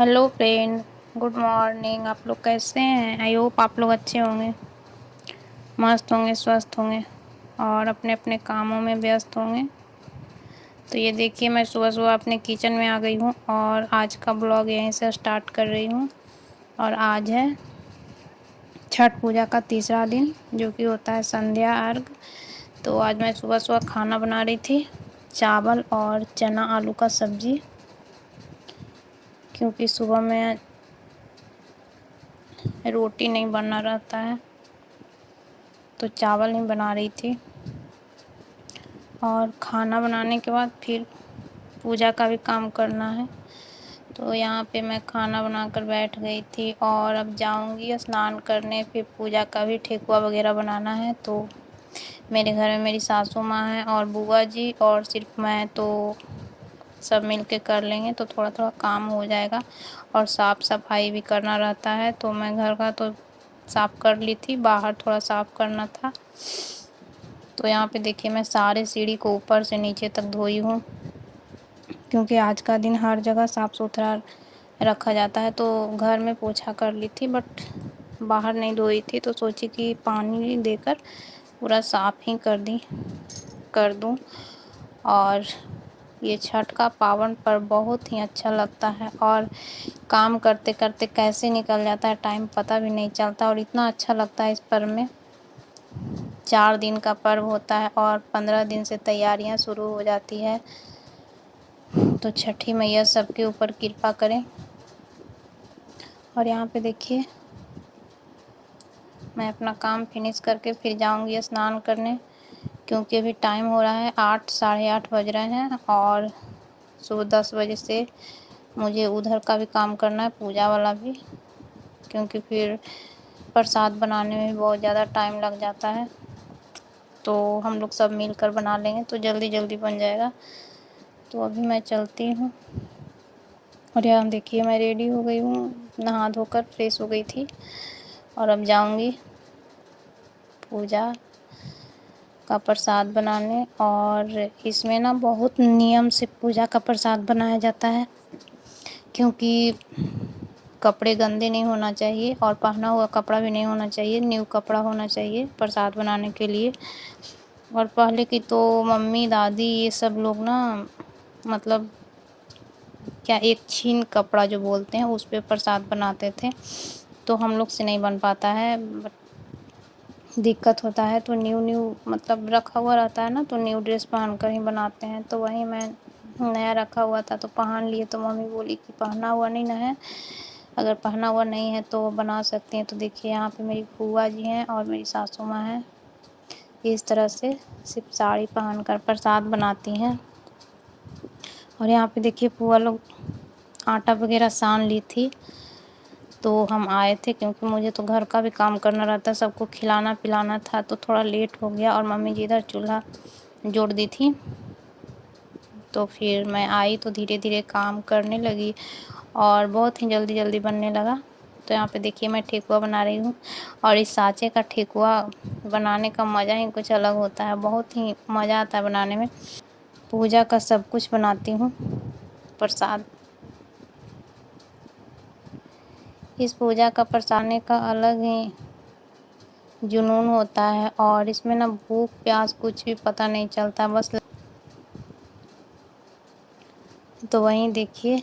Hello friend. Good morning. आप लोग कैसे हैं? आई होप आप लोग अच्छे होंगे, मस्त होंगे, स्वस्थ होंगे और अपने अपने कामों में व्यस्त होंगे। तो ये देखिए, मैं सुबह सुबह अपने किचन में आ गई हूँ और आज का ब्लॉग यहीं से स्टार्ट कर रही हूँ। और आज है छठ पूजा का तीसरा दिन, जो कि होता है संध्या अर्घ। तो आज मैं सुबह सुबह खाना बना रही थी, चावल और चना आलू का सब्जी, क्योंकि सुबह में रोटी नहीं बनना रहता है तो चावल नहीं बना रही थी। और खाना बनाने के बाद फिर पूजा का भी काम करना है। तो यहाँ पे मैं खाना बनाकर बैठ गई थी और अब जाऊँगी स्नान करने, फिर पूजा का भी ठेकुआ वगैरह बनाना है। तो मेरे घर में मेरी सासू माँ है और बुआ जी और सिर्फ मैं, तो सब मिल के कर लेंगे तो थोड़ा थोड़ा काम हो जाएगा। और साफ़ सफाई भी करना रहता है, तो मैं घर का तो साफ़ कर ली थी, बाहर थोड़ा साफ़ करना था। तो यहाँ पे देखिए, मैं सारे सीढ़ी को ऊपर से नीचे तक धोई हूँ, क्योंकि आज का दिन हर जगह साफ़ सुथरा रखा जाता है। तो घर में पोछा कर ली थी, बट बाहर नहीं धोई थी, तो सोची कि पानी देकर पूरा साफ़ ही कर दूँ। और ये छठ का पावन पर्व बहुत ही अच्छा लगता है और काम करते करते कैसे निकल जाता है टाइम पता भी नहीं चलता, और इतना अच्छा लगता है इस पर्व में। 4 दिन का पर्व होता है और 15 दिन से तैयारियां शुरू हो जाती है। तो छठी मैया सबके ऊपर कृपा करें। और यहाँ पे देखिए, मैं अपना काम फिनिश करके फिर जाऊंगी स्नान करने, क्योंकि अभी टाइम हो रहा है 8, साढ़े 8 बज रहे हैं और सुबह 10 बजे से मुझे उधर का भी काम करना है, पूजा वाला भी, क्योंकि फिर प्रसाद बनाने में बहुत ज़्यादा टाइम लग जाता है। तो हम लोग सब मिलकर बना लेंगे तो जल्दी जल्दी बन जाएगा। तो अभी मैं चलती हूँ। और यहाँ देखिए, मैं रेडी हो गई हूँ, नहा धोकर फ्रेश हो गई थी और अब जाऊँगी पूजा का प्रसाद बनाने। और इसमें ना बहुत नियम से पूजा का प्रसाद बनाया जाता है, क्योंकि कपड़े गंदे नहीं होना चाहिए और पहना हुआ कपड़ा भी नहीं होना चाहिए, न्यू कपड़ा होना चाहिए प्रसाद बनाने के लिए। और पहले की तो मम्मी दादी ये सब लोग ना, मतलब क्या, एक छीन कपड़ा जो बोलते हैं उस पे प्रसाद बनाते थे, तो हम लोग से नहीं बन पाता है, दिक्कत होता है। तो न्यू मतलब रखा हुआ रहता है ना, तो न्यू ड्रेस पहन कर ही बनाते हैं। तो वही मैं नया रखा हुआ था तो पहन लिए, तो मम्मी बोली कि पहना हुआ नहीं ना है, अगर पहना हुआ नहीं है तो बना सकती हैं। तो देखिए, यहाँ पे मेरी बुआ जी हैं और मेरी सासू माँ हैं, इस तरह से सिर्फ साड़ी पहनकर प्रसाद बनाती हैं। और यहाँ पे देखिए, बुआ लोग आटा वगैरह सान ली थी, तो हम आए थे, क्योंकि मुझे तो घर का भी काम करना रहता है, सबको खिलाना पिलाना था, तो थोड़ा लेट हो गया। और मम्मी जी इधर चूल्हा जोड़ दी थी, तो फिर मैं आई तो धीरे धीरे काम करने लगी और बहुत ही जल्दी जल्दी बनने लगा। तो यहाँ पे देखिए, मैं ठेकुआ बना रही हूँ और इस साँचे का ठेकुआ बनाने का मज़ा ही कुछ अलग होता है, बहुत ही मज़ा आता है बनाने में। पूजा का सब कुछ बनाती हूँ, प्रसाद, इस पूजा का प्रसाद का अलग ही जुनून होता है और इसमें ना भूख प्यास कुछ भी पता नहीं चलता, बस। तो वहीं देखिए,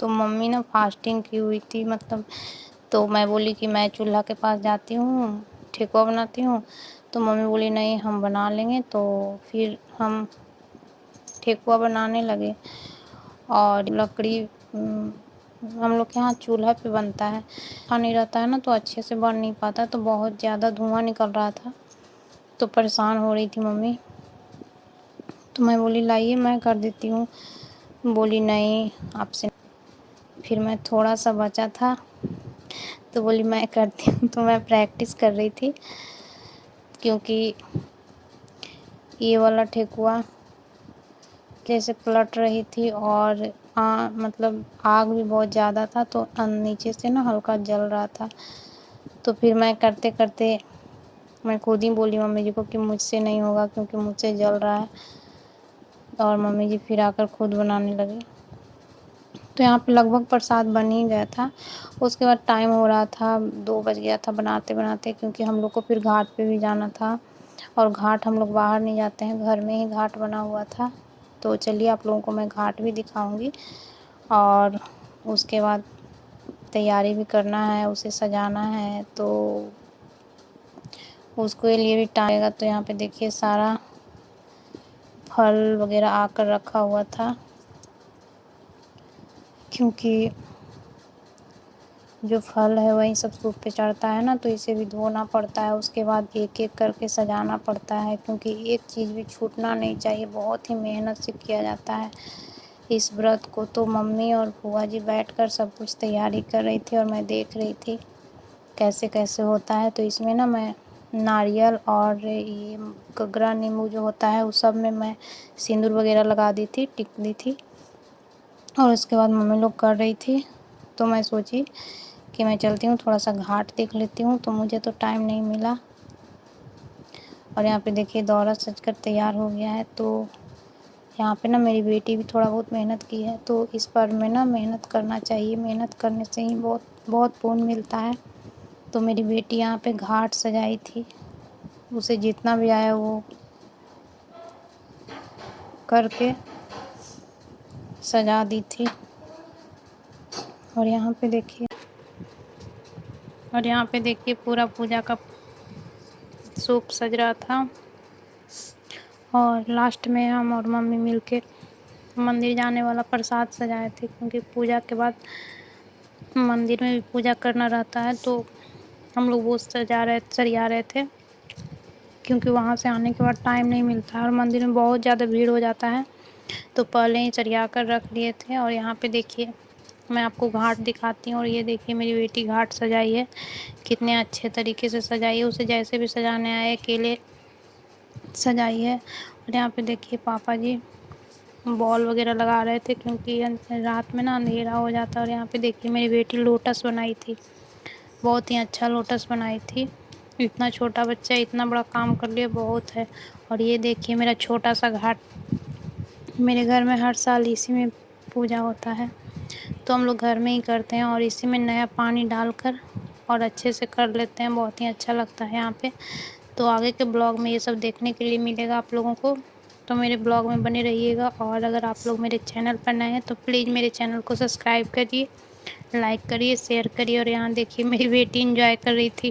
तो मम्मी ना फास्टिंग की हुई थी, मतलब, तो मैं बोली कि मैं चूल्हा के पास जाती हूँ, ठेकुआ बनाती हूँ। तो मम्मी बोली नहीं, हम बना लेंगे। तो फिर हम ठेकुआ बनाने लगे। और लकड़ी हम लोग के यहाँ चूल्हा पे बनता है, नहीं रहता है ना, तो अच्छे से बन नहीं पाता, तो बहुत ज़्यादा धुआं निकल रहा था, तो परेशान हो रही थी मम्मी। तो मैं बोली लाइए मैं कर देती हूँ, बोली नहीं आपसे। फिर मैं थोड़ा सा बचा था तो बोली मैं करती हूँ। तो मैं प्रैक्टिस कर रही थी, क्योंकि ये वाला ठेकुआ जैसे पलट रही थी और मतलब आग भी बहुत ज़्यादा था, तो नीचे से ना हल्का जल रहा था। तो फिर मैं करते करते मैं खुद ही बोली मम्मी जी को कि मुझसे नहीं होगा, क्योंकि मुझसे जल रहा है। और मम्मी जी फिर आकर खुद बनाने लगे। تو یہاں پہ لگ بھگ پرساد بن ہی گیا تھا. اس کے بعد ٹائم ہو رہا تھا، 2 بج گیا تھا بناتے بناتے، کیونکہ ہم لوگ کو پھر گھاٹ پہ بھی جانا تھا. اور گھاٹ ہم لوگ باہر نہیں جاتے ہیں، گھر میں ہی گھاٹ بنا ہوا تھا. تو چلیے آپ لوگوں کو میں گھاٹ بھی دکھاؤں گی. اور اس کے بعد تیاری بھی کرنا ہے، اسے سجانا ہے، تو اس کے لیے بھی ٹائم لگے گا. تو یہاں پہ دیکھیے سارا پھل وغیرہ آ کر رکھا ہوا تھا، کیونکہ جو پھل ہے وہی سب سوپ پہ چڑھتا ہے نا، تو اسے بھی دھونا پڑتا ہے. اس کے بعد ایک ایک کر کے سجانا پڑتا ہے، کیونکہ ایک چیز بھی چھوٹنا نہیں چاہیے. بہت ہی محنت سے کیا جاتا ہے اس ورت کو. تو ممی اور بوا جی بیٹھ کر سب کچھ تیاری کر رہی تھی، اور میں دیکھ رہی تھی کیسے کیسے ہوتا ہے. تو اس میں نا میں ناریل اور یہ گگرا نیمبو جو ہوتا ہے، اس سب میں سندور وغیرہ لگا دی تھی، ٹک دی تھی. اور اس کے بعد ممی لوگ کر رہی تھی، تو میں سوچی کہ میں چلتی ہوں تھوڑا سا گھاٹ دیکھ لیتی ہوں. تو مجھے تو ٹائم نہیں ملا. اور یہاں پہ دیکھیے دورہ سج کر تیار ہو گیا ہے. تو یہاں پہ نا میری بیٹی بھی تھوڑا بہت محنت کی ہے، تو اس پر میں نا محنت کرنا چاہیے. محنت کرنے سے ہی بہت پون ملتا ہے. تو میری بیٹی یہاں پہ گھاٹ سجائی تھی، اسے جتنا بھی آیا وہ کر کے سجا دی تھی. اور یہاں پہ دیکھیے پورا پوجا کا سوپ سج رہا تھا. اور لاسٹ میں ہم اور ممی مل کے مندر جانے والا پرساد سجائے تھے، کیونکہ پوجا کے بعد مندر میں بھی پوجا کرنا رہتا ہے. تو ہم لوگ وہ سریا رہے تھے، کیونکہ وہاں سے آنے کے بعد ٹائم نہیں ملتا ہے اور مندر میں بہت زیادہ بھیڑ ہو جاتا ہے. تو پہلے ہی سریا کر رکھ لیے تھے. اور یہاں پہ دیکھیے میں آپ کو گھاٹ دکھاتی ہوں. اور یہ دیکھیے میری بیٹی گھاٹ سجائی ہے، کتنے اچھے طریقے سے سجائی ہے. اسے جیسے بھی سجانے آئے اکیلے سجائی ہے. اور یہاں پہ دیکھیے پاپا جی بال وغیرہ لگا رہے تھے، کیونکہ رات میں نا اندھیرا ہو جاتا ہے. اور یہاں پہ دیکھیے میری بیٹی لوٹس بنائی تھی، بہت ہی اچھا لوٹس بنائی تھی. اتنا چھوٹا بچہ اتنا بڑا کام کر لیا، بہت ہے. اور یہ دیکھیے میرا چھوٹا سا گھاٹ، میرے گھر میں ہر سال اسی میں پوجا ہوتا ہے. تو ہم لوگ گھر میں ہی کرتے ہیں، اور اسی میں نیا پانی ڈال کر اور اچھے سے کر لیتے ہیں. بہت ہی اچھا لگتا ہے یہاں پہ. تو آگے کے بلاگ میں یہ سب دیکھنے کے لیے ملے گا آپ لوگوں کو. تو میرے بلاگ میں بنے رہیے گا. اور اگر آپ لوگ میرے چینل پر نئے ہیں تو پلیز میرے چینل کو سبسکرائب کریے، لائک کریے، شیئر کریے. اور یہاں دیکھیے میری بیٹی انجوائے کر رہی تھی.